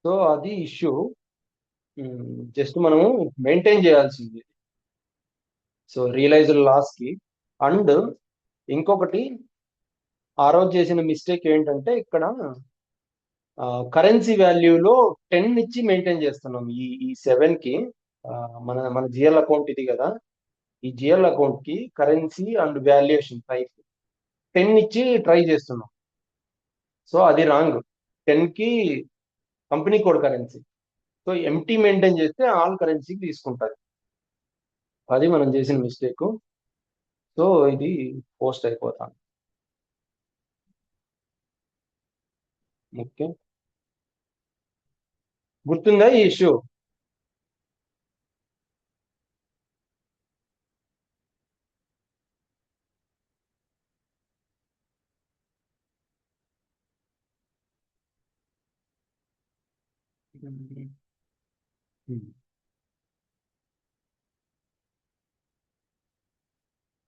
So అది issue. Just మనము maintain చేయాల్సింది. సో రియలైజ్డ్ లాస్ కి. అండ్ ఇంకొకటి, ఆ రోజు చేసిన మిస్టేక్ ఏంటంటే ఇక్కడ కరెన్సీ వాల్యూలో 10 ఇచ్చి మెయింటైన్ చేస్తున్నాం ఈ 7 కి. మన మన జిఎల్ అకౌంట్ ఇది కదా. ఈ జిఎల్ అకౌంట్ కి కరెన్సీ అండ్ వాల్యుయేషన్ ప్రైస్ 10 ఇచ్చి ట్రై చేస్తున్నాం. సో అది రాంగ్. 10 కి company code currency. So empty maintain చేస్తే ఆల్ కరెన్సీకి తీసుకుంటారు. అది మనం చేసిన మిస్టేక్. సో ఇది పోస్ట్ అయిపోతాను. ఓకే, గుర్తుందా ఈ ఇష్యూ?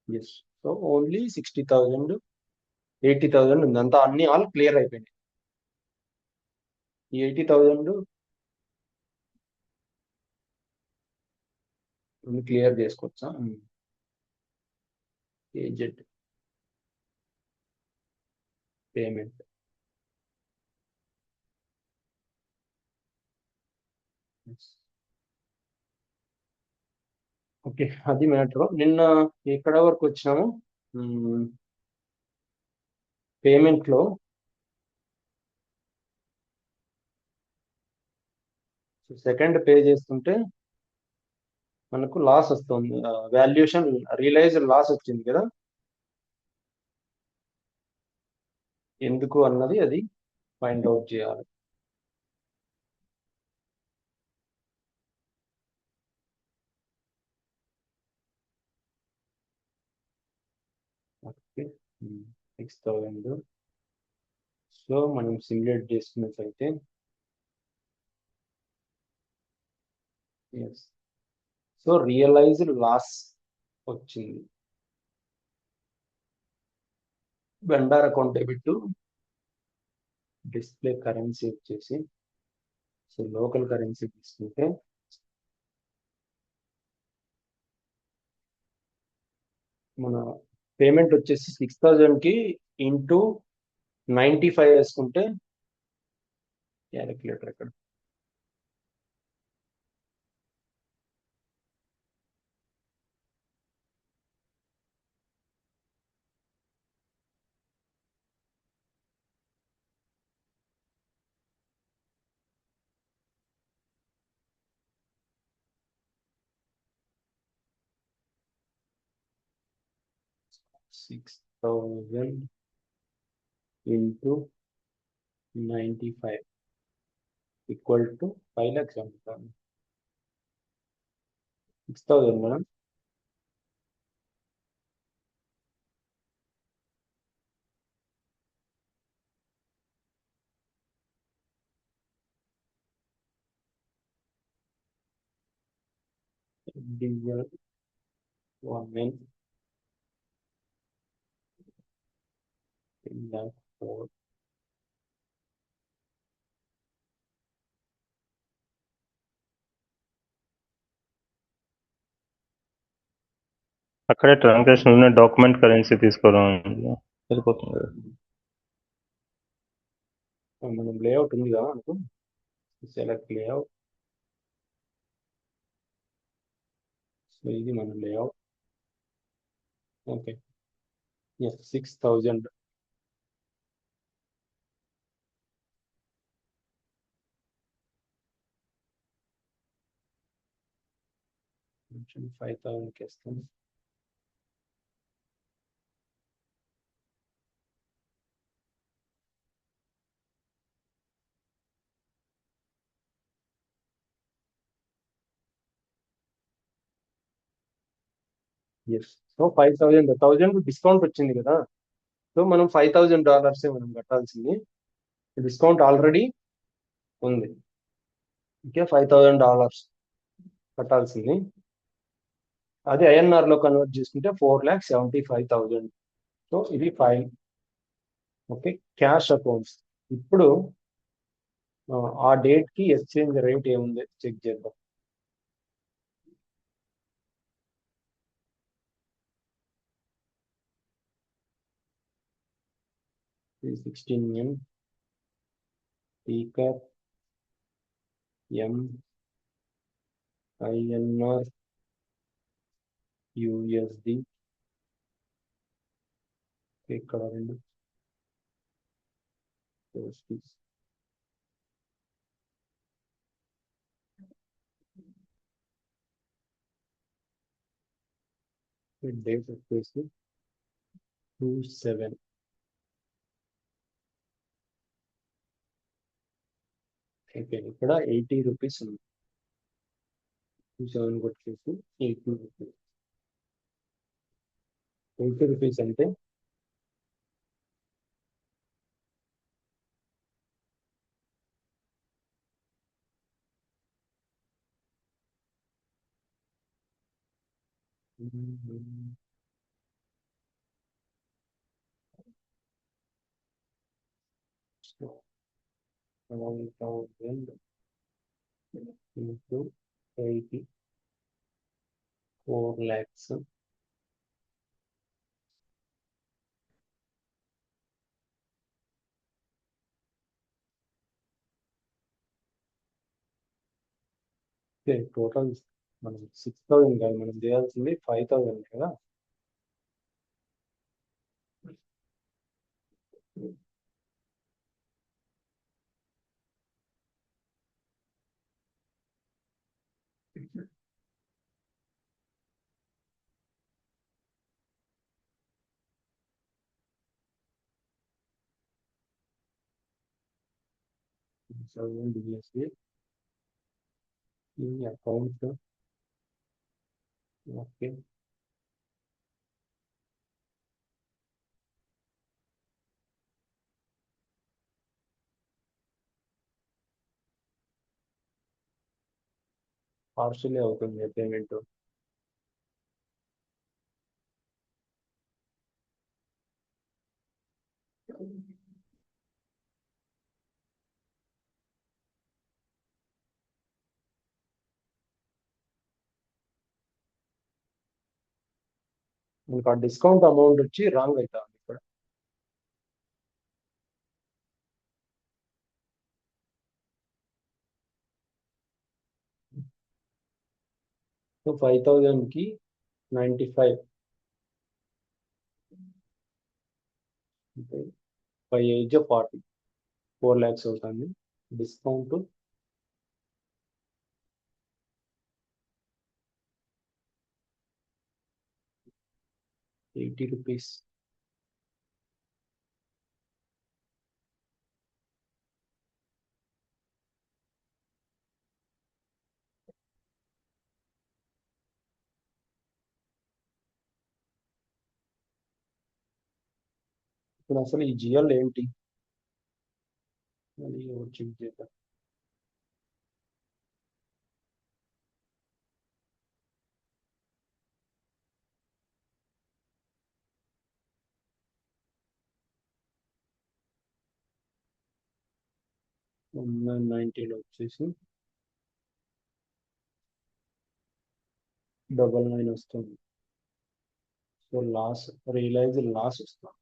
ఎస్. సో ఓన్లీ 60,000, 80,000 ఉంది, అంతా అన్ని ఆల్ క్లియర్ అయిపోయినాయి. ఈ 80,000 క్లియర్ చేసుకోవచ్చా? ఏజెడ్ పేమెంట్. ఓకే, అది మ్యాటర్. నిన్న ఎక్కడ వరకు వచ్చినాము? పేమెంట్ లో సెకండ్ పే చేస్తుంటే మనకు లాస్ వస్తుంది. వాల్యుయేషన్ రియలైజ్డ్ లాస్ వచ్చింది కదా. ఎందుకు అన్నది అది ఫైండ్ అవుట్ చేయాలి. ఓకే, 6,000. సో మనం సిమ్యులేట్ చేసుకున్నట్లయితే ఎస్. సో రియలైజ్డ్ లాస్ వచ్చింది. Vendor account debit, display currency వచ్చేసి, సో లోకల్ కరెన్సీ తీసుకుంటే మన పేమెంట్ వచ్చేసి 6,000 కి ఇంటూ 95 వేసుకుంటే, క్యాలిక్యులేటర్ ఎక్కడ? Six thousand into 95 equal to 5 lakhs అనుకుంటాను. 6,000 మనం. డివిజన్ 1 4. అక్కడే ట్రాన్సాక్షన్ ఉన్న డాక్యుమెంట్ కరెన్సీ తీసుకోవడం సరిపోతుంది కదా. మనం లేఅవుట్ ఉంది కదా అనుకో, సెలెక్ట్ లేఅవుట్. సో ఇది మన లేఅవుట్. Okay, yes 6,000. కొంచెం 5,000కి వేస్తాను. ఎస్. సో 5,000, 1,000 డిస్కౌంట్ వచ్చింది కదా. సో మనం $5,000 మనం కట్టాల్సింది. డిస్కౌంట్ ఆల్రెడీ ఉంది. ఓకే, $5,000 కట్టాల్సింది. అది ఐఎన్ఆర్ లో కన్వర్ట్ చేసుకుంటే 4,75,000. సో ఇది ఫైన్. Okay, cash accounts. ఇప్పుడు ఆ డేట్ కి ఎక్స్చేంజ్ రేట్ ఏముంది చెక్ చేద్దాం. C16M టీకాప్ ఎం INR USD ఇక్కడ రెండు డేట్ వచ్చేసి 27. ఓకే, ఇక్కడ 80 రూపీస్ ఉంది. 27 వచ్చేసి 80 రూపీస్. 80 రూపీస్ అంటే into 80, 4 lakhs. ఓకే, టోటల్ మనం 6,000 కాదు, మనం చేయాల్సింది 5,000 కదా. DSA ఈ అకౌంట్. ఓకే, పార్షియలీ అవుతుంది పేమెంట్. మనకు ఆ డిస్కౌంట్ అమౌంట్ వచ్చి రాంగ్ అవుతుంది ఇక్కడ. సో 5,000 కి 95 అంటే 5 40, 4 lakhs అవుతుంది. Discount 80 rupees. ఇప్పుడు అసలు ఈ జిఎల్ ఏంటి అది చెక్ చేద్దాం. ఉన్న 90 వచ్చేసి 99 వస్తుంది. సో లాస్, రియలైజ్ లాస్ వస్తుంది.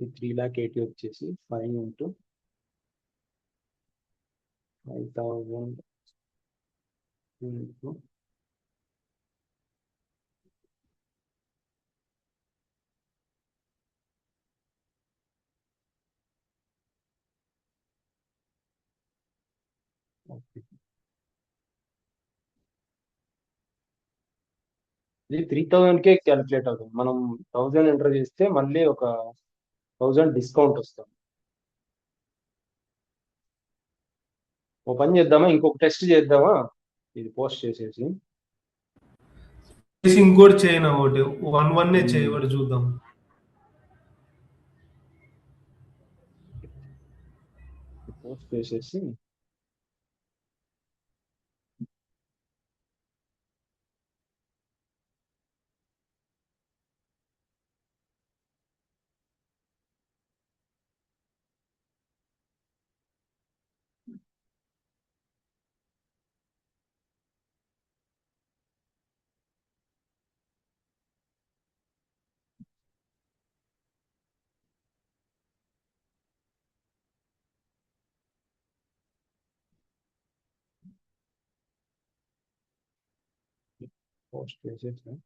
ఈ 3,80,000 వచ్చేసి 5 into 5,000 into ఇది 3,000 కే క్యాలిక్యులేట్ అవుతుంది. మనం 1,000 ఎంటర్ చేస్తే మళ్ళీ ఒక 1,000 డిస్కౌంట్ వస్తుంది. ఓ పని చేద్దామా, ఇంకొక టెస్ట్ చేద్దామా, ఇది పోస్ట్ చేసేసి. ఇంకోటి చేయను, ఒకటి 1-1 చేయబడి చూద్దాం. పోస్ట్ చేసేసి పోస్ట్ చేసేసిన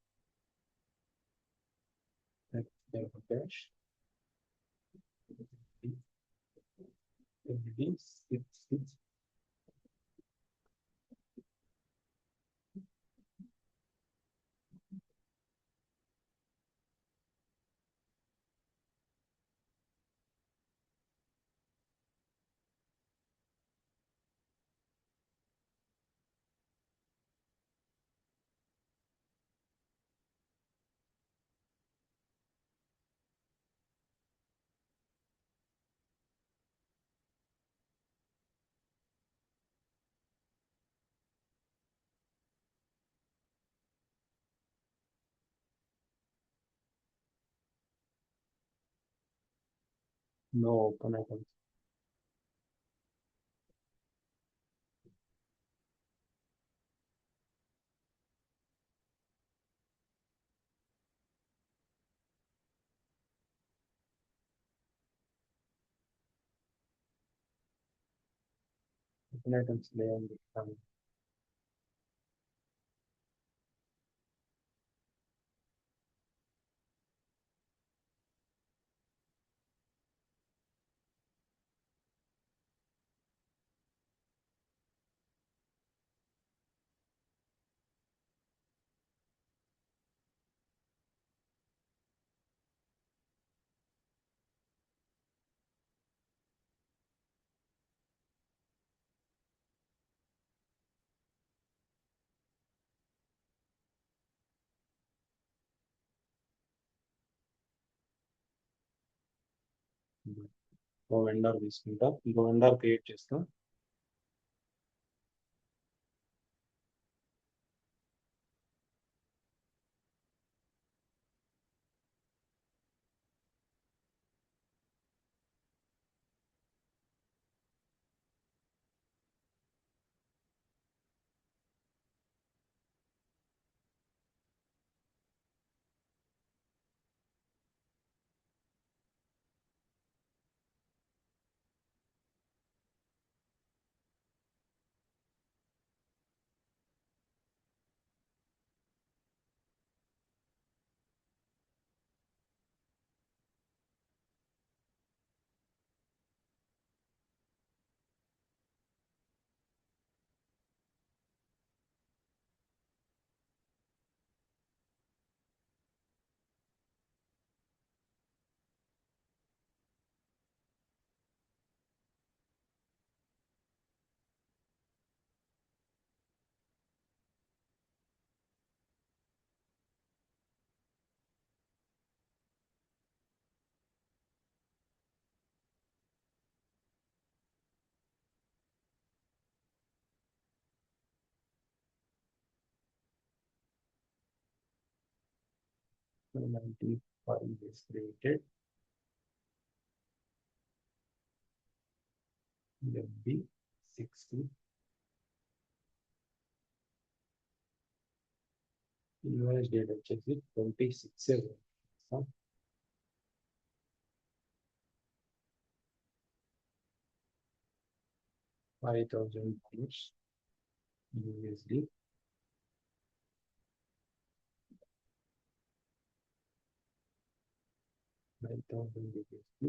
డాష్ ఇది 6 no open items. Open items లేవండి. ఇంకో వెండర్ తీసుకుంటా, ఇంకో వెండర్ క్రియేట్ చేస్తా. So 95 is created. FB 60. Invoice date వచ్చేసి 26. So 5,000 USD. USD.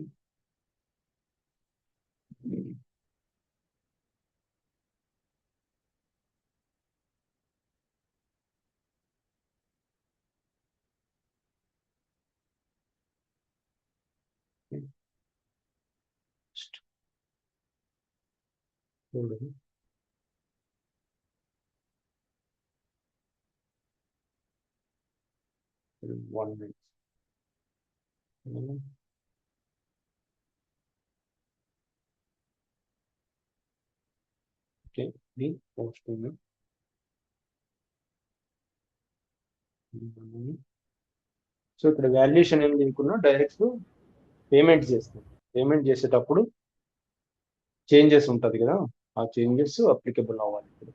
చూడండి. ఇది 1 minute. ఓకే, ఇది పోస్ట్ ఉంది. సో ఇక్కడ వాల్యుయేషన్ ఏం లేకున్నా డైరెక్ట్ పేమెంట్ చేస్తాం. పేమెంట్ చేసేటప్పుడు చేంజెస్ ఉంటుంది కదా, ఆ చేంజెస్ అప్లికబుల్ అవ్వాలి. ఇప్పుడు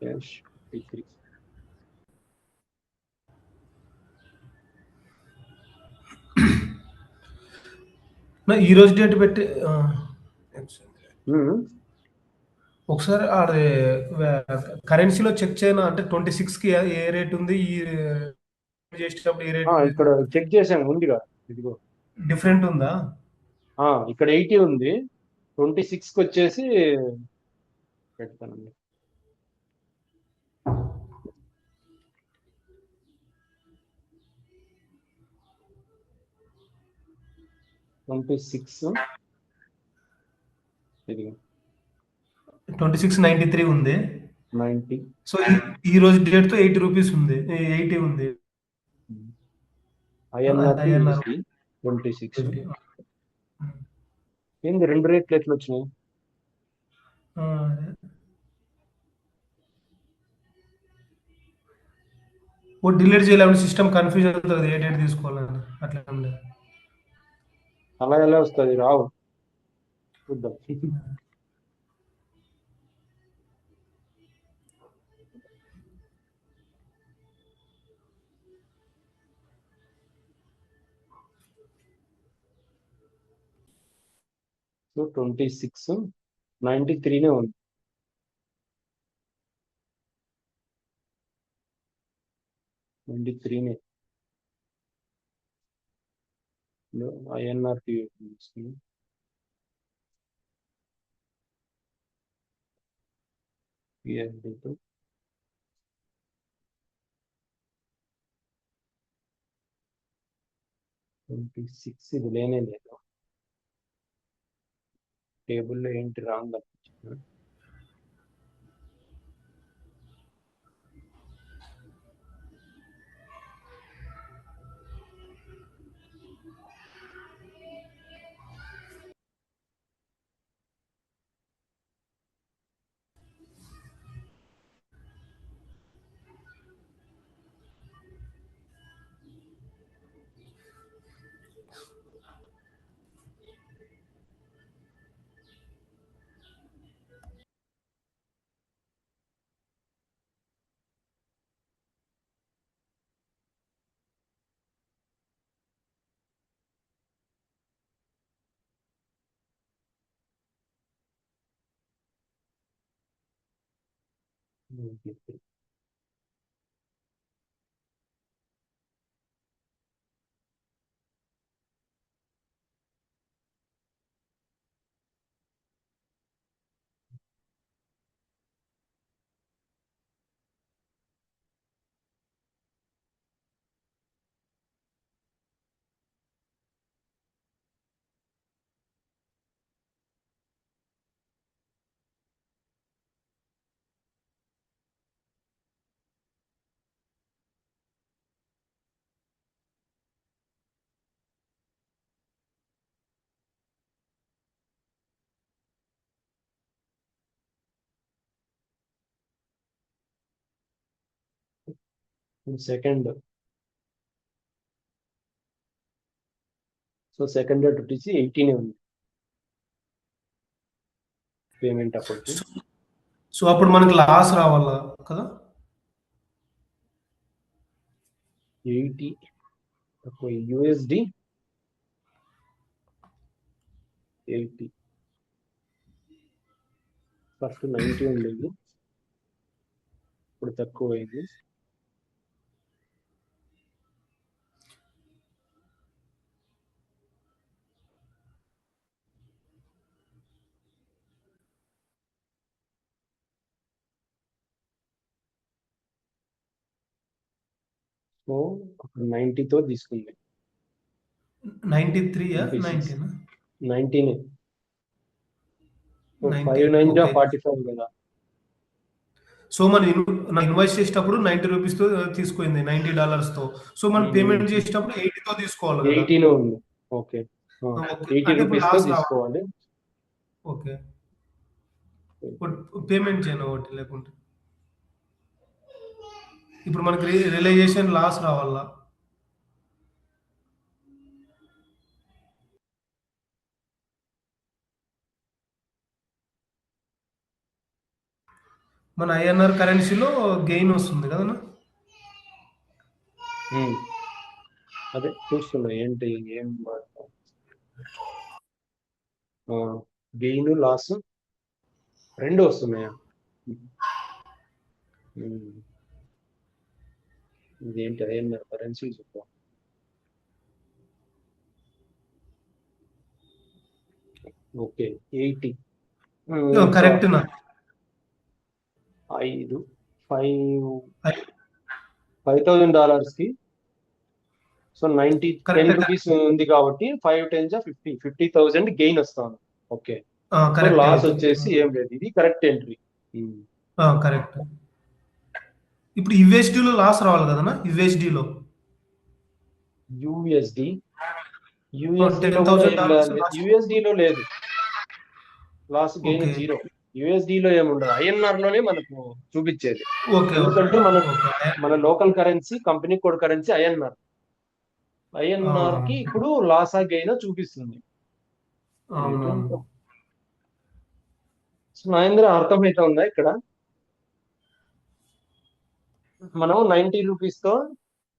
F-53. ఈ రోజు డేట్ పెట్టి ఉమ్. ఒకసారి అది కరెన్సీలో చెక్ చేయనా అంటే 26కి ఏ రేట్ ఉంది ఈ చేసేటప్పుడు ఏ రేట్ ఇక్కడ ఉండేది చెక్ చేశాను, ఉందిగా, ఇదిగో. డిఫరెంట్ ఉందా? ఇక్కడ 80 ఉంది, 26కి వచ్చేసి పెడతానండి. $26 ఇదిగో 2693 ఉంది. 90. సో ఈ రోజు డేట్ తో 80 రూపీస్ ఉంది, 80 ఉంది. INR to INR USD 26. 20. ఏంది రెండు రేట్లు ఎట్లా వచ్చినాయి? ఓ డిలీట్ చేయాలి, సిస్టమ్ కన్ఫ్యూజ్ అవుతుంది ఏ డేట్ తీసుకోవాలని, అట్లా ఏం లేదు. అలా ఎలా వస్తుంది? రావు, చూద్దాం. సో 2693 ఉంది. INR కి తీసుకుని USD 26 ఇది లేనే లేదు టేబుల్లో, ఏంటి రాంగ్ అనిపించింది. సెకండ్ సెకండ్ డేట్ వచ్చేసి 18 ఉంది పేమెంట్ అప్పటికి. సో అప్పుడు మనకి లాస్ రావాలా కదా? 80 తక్కువ, USD 80. ఫస్ట్ 90 ఉండేది, ఇప్పుడు తక్కువ అయింది. సో 90తో తీసుకుంది. 93 26 19 19. 19 5 9 ఓకే. 45 కదా. సో మన ఇన్వాయిస్ చేసేటప్పుడు 90 రూపీస్ తో తీసుకుంది, $90 తో. సో మనం పేమెంట్ చేసేటప్పుడు 80 తో తీసుకోవాలి కదా? 80 ఉంది. Okay, okay. 80 అంటే ఇప్పుడు రూపీస్ తో లాస్ రావాలి. తీసుకోవాలి. ఓకే, పేమెంట్ చేయను ఒకటి లేకుంటే ఇప్పుడు మనకి రియలైజేషన్ లాస్ రావాలా? మన ఐఎన్ఆర్ కరెన్సీలో గెయిన్ వస్తుంది కదా? అదే చూస్తున్నా, ఏంటి ఏం గెయిన్ లాస్. రెండు వస్తున్నాయా? ఉమ్. ఇదేంటి ఐఎన్ఆర్ కరెన్సీ చెప్పు. ఓకే 80 కరెక్ట్ నా ఐదు $5,000కి సో 10 కరెక్ట్ రూపీస్ ఉంది కాబట్టి 5 10 50,000 గెయిన్ వస్తాను. ఓకే సో కరెక్ట్ లాస్ వచ్చేసి ఏం లేదు, ఇది కరెక్ట్ ఎంట్రీ. కరెక్ట్. ఇప్పుడు యుఎస్డిలో లాస్ రావాలి కదనా? యుఎస్డిలో యూఎస్డి $10,000 యూఎస్డిలో లేదు, లాస్ గెయిన్ ఓకే జీరో. యూఎస్డిలో ఏముండదు, ఐఎన్ఆర్ లోనే మనకు చూపించేది. ఓకే ఎందుకంటే ఓకే మన local currency, company code currency INR కి ఇప్పుడు లాస్ గెయిన్ చూపిస్తుంది. అవునవును. సో మహేంద్ర అర్థమైతే ఉందా ఇక్కడ? మనం 90 రూపీస్ తో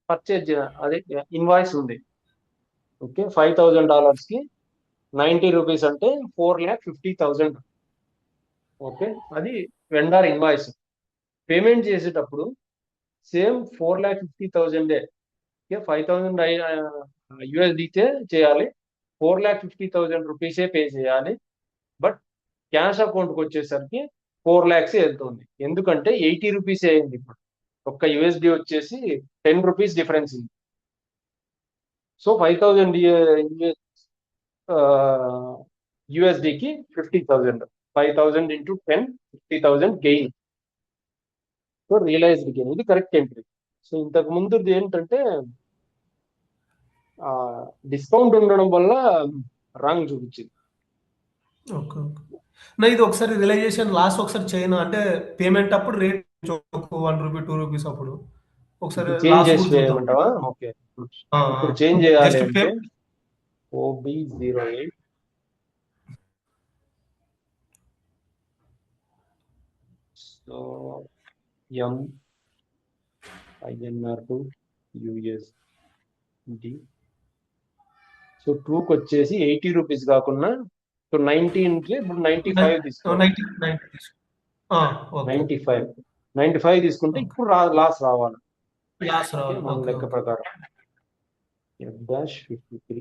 పర్చేజ్ అదే ఇన్వాయిస్ ఉంది. ఓకే $5,000కి 90 రూపీస్ అంటే 4,50,000. ఓకే అది వెండర్ ఇన్వాయిస్. పేమెంట్ చేసేటప్పుడు సేమ్ 4,50,000. ఓకే 5,000 యూఎస్డితే చేయాలి, 4,50,000 రూపీసే పే చేయాలి. బట్ క్యాష్ అకౌంట్కి వచ్చేసరికి 4 lakhs వెళ్తుంది. ఎందుకంటే 80 రూపీస్ అయింది. ఇప్పుడు ఒక్క యూఎస్డి వచ్చేసి 10 రూపీస్ డిఫరెన్స్ ఉంది. సో 5,000 యూఎస్డికి 50,000, 5,000 into 10 50,000 gain. So realised gain, ఇది కరెక్ట్ ఎంట్రీ. సో ఇంతకు ముందు ఏంటంటే డిస్కౌంట్ ఉండడం వల్ల రాంగ్ చూపించింది. ఓకే నా ఇది ఒకసారి రియలైజేషన్ లాస్ట్ ఒకసారి చేయను అంటే పేమెంట్ అప్పుడు రేట్ ₹1 ₹2 అప్పుడు ఒకసారి చేంజ్ చేసి చేయమంటావా? ఓకే ఇప్పుడు చేంజ్ చేయాలి అంటే OB08 so INR to USD. So 2కి వచ్చేసి 80 రూపీస్ కాకుండా సో 19 ఇప్పుడు 95 తీసుకోవాలి. 95 తీసుకుంటే ఇప్పుడు లాస్ రావాలి మన లెక్క ప్రకారం. F-53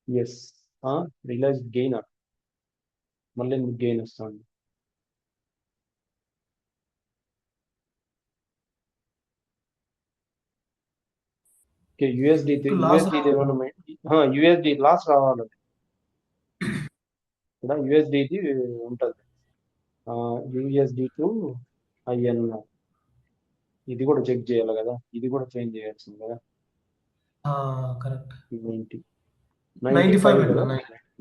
ఎస్ రియలైజ్ గెయిన్ మళ్ళీ గెయిన్ వస్తుంది. యూఎస్డి లాస్ రావాలి ఇక్కడ. యూఎస్డిది ఉంటుంది యూఎస్డి టు ఐఎన్ఆర్, ఇది కూడా చెక్ చేయాలి కదా, ఇది కూడా చేంజ్ చేయాల్సింది కదా. కరెక్ట్ 95 కదా,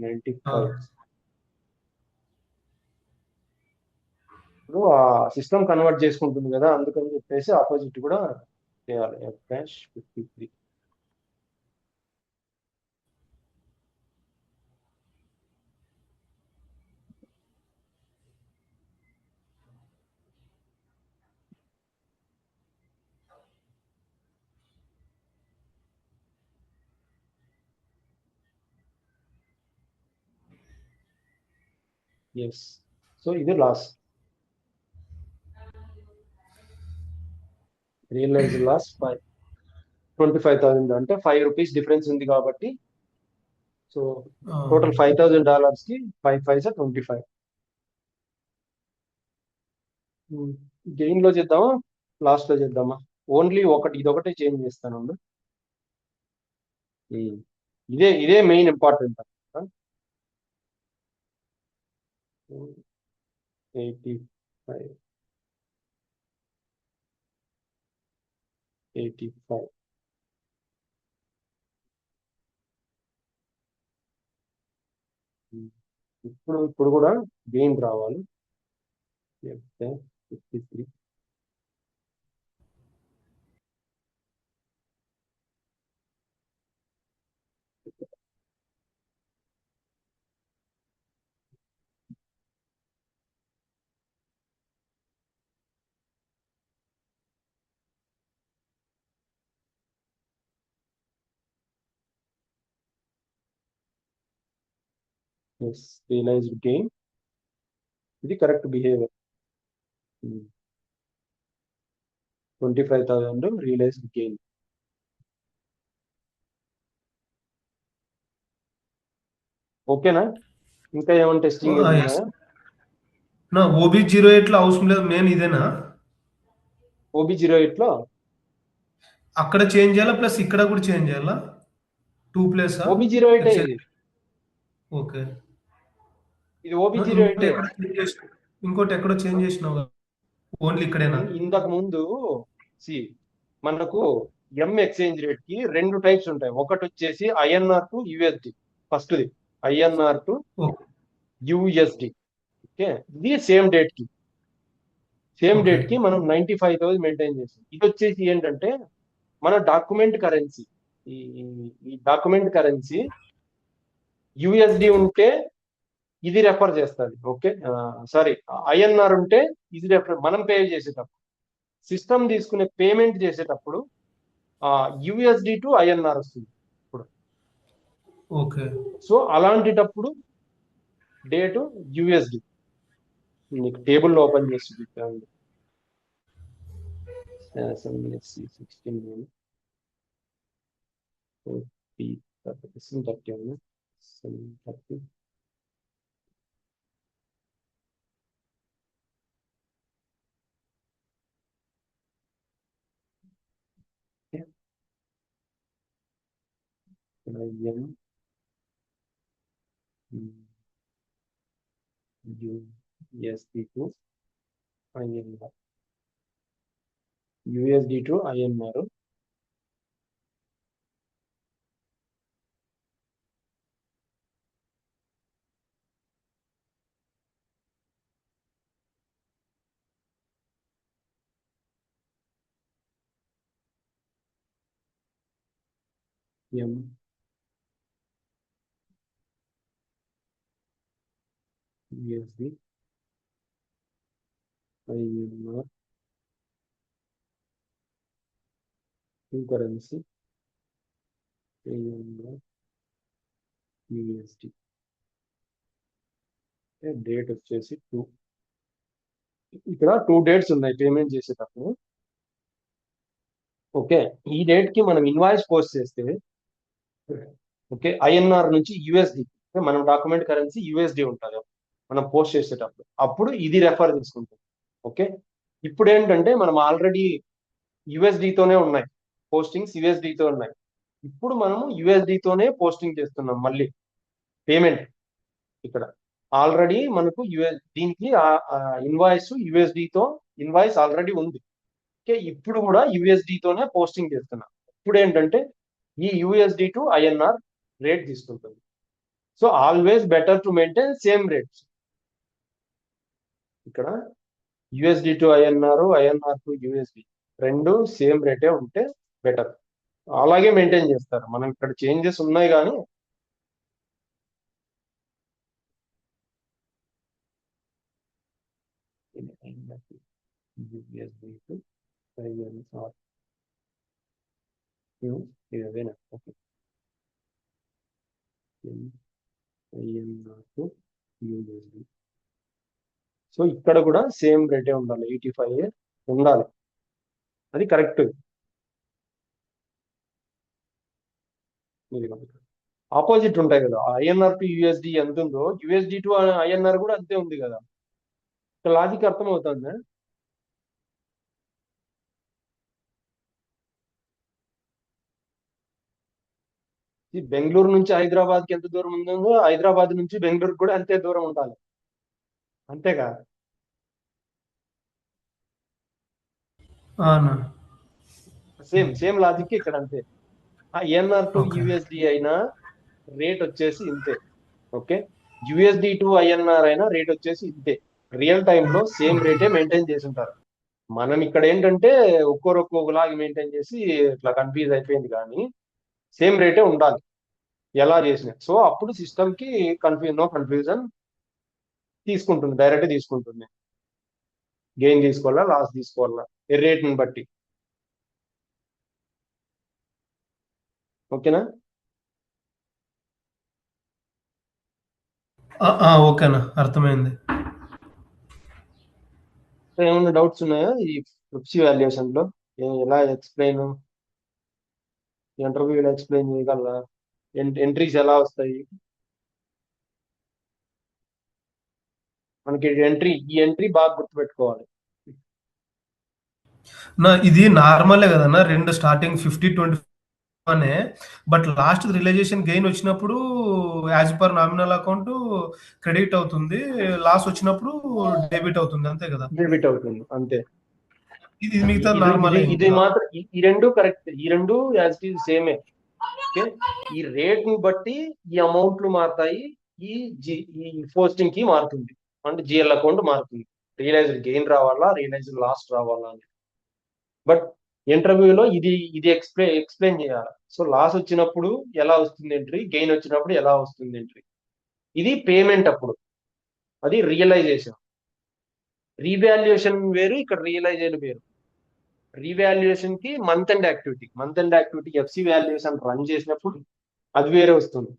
95. ఇప్పుడు ఆ సిస్టమ్ కన్వర్ట్ చేసుకుంటుంది కదా, అందుకని చెప్పేసి ఆపోజిట్ కూడా చేయాలి. F-53 S. సో ఇది లాస్, రియలైజ్ లాస్ 25,000 అంటే 5 రూపీస్ డిఫరెన్స్ ఉంది కాబట్టి సో టోటల్ $5,000కి 5 5 25. గెయిన్ లో చేద్దామా లాస్ట్ లో చేద్దామా? ఓన్లీ ఇదొకటే చేంజ్ చేస్తాను. ఇదే మెయిన్ ఇంపార్టెంట్. 85 ఇప్పుడు కూడా గెయిన్ రావాలి. 53 ఎస్, రియలైజ్డ్ గెయిన్, ఇది కరెక్ట్ బిహేవియర్. 25,000 realised gain. ఓకేనా? ఇంకా ఏమైనా టెస్టింగ్ ఎస్ ఉన్నాయా? నా OB08 అవసరం లేదు, మెయిన్ ఇదేనా? OB08 లో అక్కడ చేంజ్ చేయాలా ప్లస్ ఇక్కడ కూడా చేంజ్ చేయాలా? 2 ప్లేసా? OB08 ఇది ఓకే. ఇది ఇంకోటి OB08. ఎక్కడ చేంజ్ చేసినావు? ఇంకోటి ఎక్కడో చేంజ్ చేసినావు కదా? ఓన్లీ ఇక్కడేనా? ఇంతకు ముందు సి మనకు ఎక్స్చేంజ్ రేట్ కి 2 టైప్స్ ఉంటాయి. ఒకటి వచ్చేసి INR టు USD. ఫస్ట్ది INR to okay. USD. Okay, ఇది సేమ్ డేట్ కి ఓకే. మనం 95,000 మెయింటైన్ చేసాం. ఇది వచ్చేసి ఏంటంటే మన డాక్యుమెంట్ కరెన్సీ. ఈ డాక్యుమెంట్ కరెన్సీ USD ఉంటే ఇది రెఫర్ చేస్తుంది. ఓకే, సారీ, INR ఉంటే ఇది రెఫర్. మనం పే చేసేటప్పుడు సిస్టమ్ తీసుకునే పేమెంట్ చేసేటప్పుడు USD టు INR వస్తుంది ఇప్పుడు. ఓకే. సో అలాంటిటప్పుడు డేటు USD. నీకు టేబుల్ ఓపెన్ చేసి చూపించాను. 16 30 30 USD to INR. USD to INR. USD INR currency INR USD. Date వచ్చేసి 2. ఇక్కడ 2 డేట్స్ ఉన్నాయి పేమెంట్ చేసేటప్పుడు. ఓకే, ఈ డేట్ కి మనం ఇన్వాయిస్ పోస్ట్ చేస్తే, ఓకే, INR నుంచి USD, మనం డాక్యుమెంట్ కరెన్సీ USD ఉంటుంది మనం పోస్ట్ చేసేటప్పుడు, అప్పుడు ఇది రెఫర్ తీసుకుంటుంది. ఓకే, ఇప్పుడు ఏంటంటే మనం ఆల్రెడీ USD తోనే ఉన్నాయి, పోస్టింగ్స్ USD తో ఉన్నాయి. ఇప్పుడు మనము USD తోనే పోస్టింగ్ చేస్తున్నాం మళ్ళీ పేమెంట్. ఇక్కడ ఆల్రెడీ మనకు దీనికి ఇన్వాయిస్ USD తో ఇన్వాయిస్ ఆల్రెడీ ఉంది. ఓకే, ఇప్పుడు కూడా USD తోనే పోస్టింగ్ చేస్తున్నాం. ఇప్పుడు ఏంటంటే ఈ USD టు INR రేట్ తీసుకుంటుంది. So always better to maintain same rates. ఇక్కడ USD to INR, INR to USD రెండు సేమ్ రేటే ఉంటే బెటర్. అలాగే మెయింటైన్ చేస్తారు. మనం ఇక్కడ చేంజెస్ ఉన్నాయి కానీ USD టు INR ఇదేనా? Okay, INR to USD. So ఇక్కడ కూడా సేమ్ రేటే ఉండాలి, 85 ఉండాలి. అది కరెక్ట్. ఆపోజిట్ ఉంటాయి కదా, INR టు USD ఎంత ఉందో USD టు INR కూడా అంతే ఉంది కదా. లాజిక్ అర్థమవుతుంది. ఈ బెంగళూరు నుంచి హైదరాబాద్కి ఎంత దూరం ఉందో హైదరాబాద్ నుంచి బెంగళూరు కూడా అంతే దూరం ఉండాలి, అంతేగా? అవునా? సేమ్ లాజిక్ ఇక్కడ అంతే. INR to okay. USD అయినా రేట్ వచ్చేసి ఇంతే. ఓకే, USD టు INR అయినా రేట్ వచ్చేసి ఇంతే. రియల్ టైంలో సేమ్ రేటే మెయింటైన్ చేసి ఉంటారు. మనం ఇక్కడ ఏంటంటే ఒక్కొక్కలాగా మెయింటైన్ చేసి ఇట్లా కన్ఫ్యూజ్ అయిపోయింది, కానీ సేమ్ రేటే ఉండాలి ఎలా చేసిన. సో అప్పుడు సిస్టమ్ కి నో కన్ఫ్యూజన్ తీసుకుంటుంది, డైరెక్ట్ తీసుకుంటుంది. గెయిన్ తీసుకోవాలా లాస్ తీసుకోవాలా రేట్ని బట్టి. ఓకేనా? ఓకేనా, అర్థమైంది. ఏమైనా డౌట్స్ ఉన్నాయా ఈ ఫిప్సి వాల్యుయేషన్ లో? ఎలా ఎక్స్ప్లెయిన్, ఇంటర్వ్యూలో ఎక్స్ప్లెయిన్ చేయగలరా? ఎంట్రీస్ ఎలా వస్తాయి మనకి? ఈ ఎంట్రీ బాగా గుర్తుపెట్టుకోవాలి. ఇది నార్మలే కదన్నా, రెండు స్టార్టింగ్ 50-20 అనే, బట్ లాస్ట్ రియలైజేషన్ గెయిన్ వచ్చినప్పుడు as per nominal account credit అవుతుంది, లాస్ వచ్చినప్పుడు డెబిట్ అవుతుంది, అంతే కదా? డెబిట్ అవుతుంది అంతే. ఇది మిగతా ఇది ఇది నార్మలే ఇది ఇంకా. మాత్రం ఈ రెండు కరెక్ట్, ఈ రెండు యాజ్ ఇట్ ఈజ్ సేమే. ఓకే, ఈ రేట్ ని బట్టి ఈ అమౌంట్లు మారుతాయి, ఈ ఈ పోస్టింగ్ కి మారుతుంది, అంటే జిఎల్ అకౌంట్ మారుతుంది. రియలైజ్డ్ గెయిన్ రావాలా, రియలైజ్డ్ లాస్ రావాలా అని. బట్ ఇంటర్వ్యూలో ఇది ఇది ఎక్స్ప్లెయిన్ చేయాలి. సో లాస్ వచ్చినప్పుడు ఎలా వస్తుంది ఎంట్రీ, గెయిన్ వచ్చినప్పుడు ఎలా వస్తుంది ఎంట్రీ. ఇది పేమెంట్ అప్పుడు, అది రియలైజేషన్. రీవాల్యుయేషన్ వేరు, ఇక్కడ రియలైజేషన్ వేరు. రీవాల్యుయేషన్ కి month and activity FC valuation run చేసినప్పుడు అది వేరే వస్తుంది,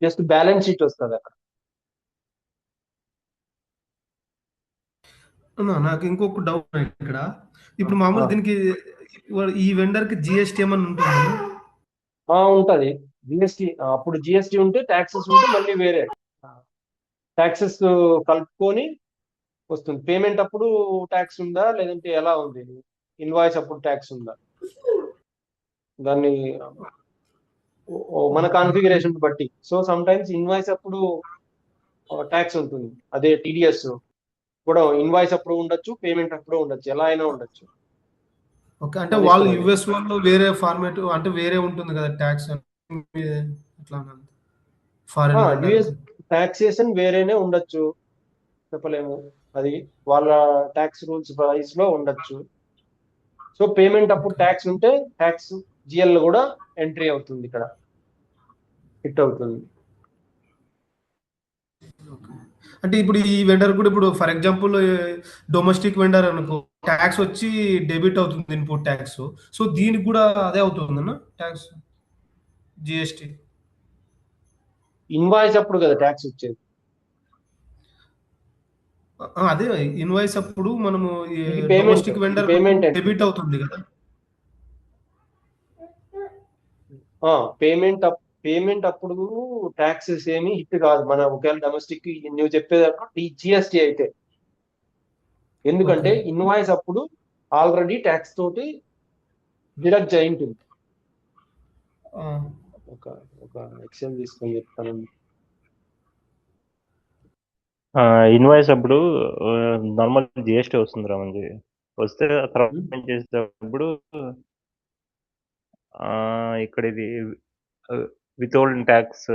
జస్ట్ బ్యాలెన్స్ షీట్ వస్తుంది అక్కడ. నాకు ఇంకొక డౌట్ ఇక్కడ. ఇప్పుడు మామూలు దీనికి ఈ వెండర్ కి జిఎస్టీ ఏమన్నా ఉంటుంది? ఉంటది జిఎస్టీ. అప్పుడు జిఎస్టీ ఉంటే, ట్యాక్సెస్ ఉంటే మళ్ళీ వేరే ట్యాక్సెస్ కలుపుకొని వస్తుంది. పేమెంట్ అప్పుడు ట్యాక్స్ ఉందా, లేదంటే ఎలా ఉంది? ఇన్వాయిస్ అప్పుడు ట్యాక్స్ ఉందా? దాన్ని మన కాన్ఫిగరేషన్ బట్టి. సో సమ్ టైమ్స్ ఇన్వాయిస్ అప్పుడు ట్యాక్స్ ఉంటుంది, అదే టీడీఎస్ కూడా ఇన్వాయిస్ అప్పుడు ఉండొచ్చు, పేమెంట్ అప్పుడు ఉండొచ్చు, ఎలా అయినా ఉండొచ్చు. ఓకే, అంటే మన వాళ్ళు ఇష్టం అది. యుఎస్ వాళ్ళు వేరే ఫార్మేట్, అంటే వేరే ఉంటుంది కదా ట్యాక్స్ అట్లా, ఫారిన్ వెండర్. యుఎస్ టాక్సేషన్ వేరేనే ఉండొచ్చు, చెప్పలేము. అది వాళ్ళ ట్యాక్స్ రూల్స్ ప్రైస్ లో ఉండొచ్చు. సో పేమెంట్ అప్పుడు ట్యాక్స్ ఉంటే ట్యాక్స్ జిఎల్ కూడా ఎంట్రీ అవుతుంది, ఇక్కడ హిట్ అవుతుంది. అంటే ఇప్పుడు ఈ వెండర్ కూడా, ఇప్పుడు ఫర్ ఎగ్జాంపుల్ డొమెస్టిక్ వెండర్ అనుకో, ట్యాక్స్ వచ్చి డెబిట్ అవుతుంది, ఇన్పుట్ ట్యాక్స్. సో దీనికి కూడా అదే అవుతుందన్న ట్యాక్స్, జిఎస్టీ. ఇన్వాయిస్ అప్పుడు కదా ట్యాక్స్ వచ్చేది. అదే ఇన్వాయిస్ అప్పుడు మనము ఇది డొమెస్టిక్ ఇది వెండర్ పేమెంట్ ఎంట్రీ. డెబిట్ అవుతుంది కదా. పేమెంట్ అప్పుడు ట్యాక్సెస్ ఏమి హిట్ కాదు, మన ఒకవేళ డొమెస్టిక్ నువ్వు చెప్పేదాకా ఈ జిఎస్టీ అయితే. ఎందుకంటే ఓకే. ఇన్వాయిస్ అప్పుడు ఆల్రెడీ ట్యాక్స్ తోటి డిడక్ట్ అయి ఉంటుంది. ఆ, ఒక ఒక ఎక్సెల్ తీసుకొని చెప్తాను. ఇన్వాయిస్ అప్పుడు నార్మల్ జిఎస్టీ వస్తుంది రా మంది, వస్తే తర్వాత ఏం చేసేటప్పుడు ఇక్కడ ఇది వితౌట్ ట్యాక్స్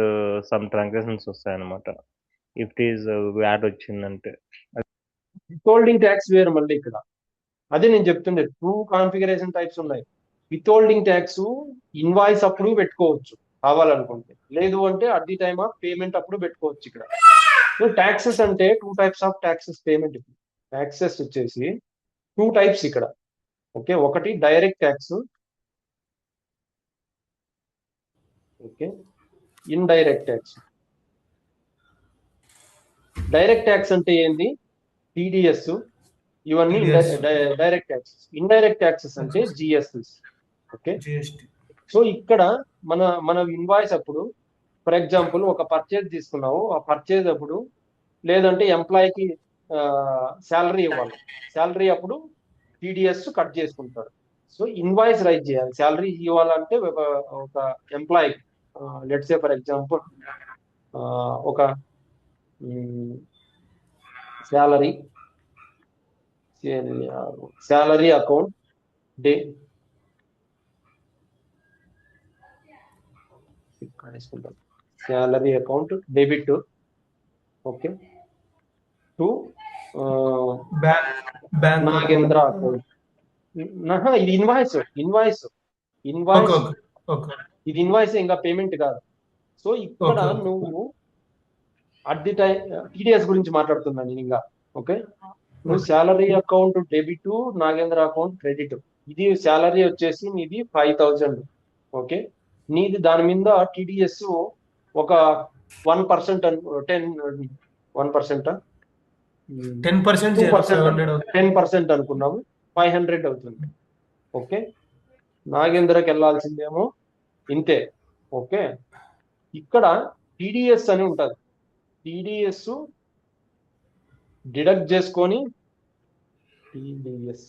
సమ్ ట్రాన్సాక్షన్స్ వస్తాయన్నమాట. ఇఫ్ ఇట్ ఈస్ వ్యాట్ వచ్చిందంటే. విత్హోల్డింగ్ ట్యాక్స్ వేరు మళ్ళీ ఇక్కడ. అదే నేను చెప్తుండే, టూ కాన్ఫిగరేషన్ టైప్స్ ఉన్నాయి. విత్హోల్డింగ్ ట్యాక్స్ ఇన్వాయిస్ అప్పుడు పెట్టుకోవచ్చు కావాలనుకుంటే, లేదు అంటే at the time of payment అప్పుడు పెట్టుకోవచ్చు. ఇక్కడ ట్యాక్సెస్ అంటే two types of taxes payment. Taxes వచ్చేసి టూ టైప్స్ ఇక్కడ. ఓకే, ఒకటి direct tax, okay, indirect tax. Direct tax అంటే ఏంది? టీడీఎస్ ఇవన్నీ TDS. Direct taxes. Indirect taxes అంటే జిఎస్టీస్. Okay, GST. సో ఇక్కడ మన ఇన్వాయిస్ అప్పుడు, ఫర్ ఎగ్జాంపుల్ ఒక పర్చేజ్ తీసుకున్నావు, ఆ పర్చేజ్ అప్పుడు లేదంటే ఎంప్లాయీకి శాలరీ ఇవ్వాలి, శాలరీ అప్పుడు టీడీఎస్ కట్ చేసుకుంటాడు. సో ఇన్వాయిస్ రైజ్ చేయాలి. శాలరీ ఇవ్వాలంటే ఒక employee, let's say for example ఒక శాలరీ అకౌంట్ డే salary account debit, okay, to bank Nagendra account. ఇది ఇన్వాయిస్. ఇది ఇన్వాయిస్, ఇంకా పేమెంట్ కాదు. సో ఇక్కడ నువ్వు అట్ ది టైం టీడీఎస్ గురించి మాట్లాడుతున్నా నేను ఇంకా. ఓకే, నువ్వు salary account debit, Nagendra account credit. ఇది శాలరీ వచ్చేసి నీది 5,000. ఓకే, నీది దాని మీద టీడీఎస్ ఒక 1% 1%, 10% 700 10% అనుకున్నాము, 500 అవుతుంది. ఓకే, నాగేంద్రకి వెళ్ళాల్సిందేమో ఇంతే. ఓకే, ఇక్కడ టీడీఎస్ అని ఉంటుంది. టీడీఎస్ డిడక్ట్ చేసుకొని టీడీఎస్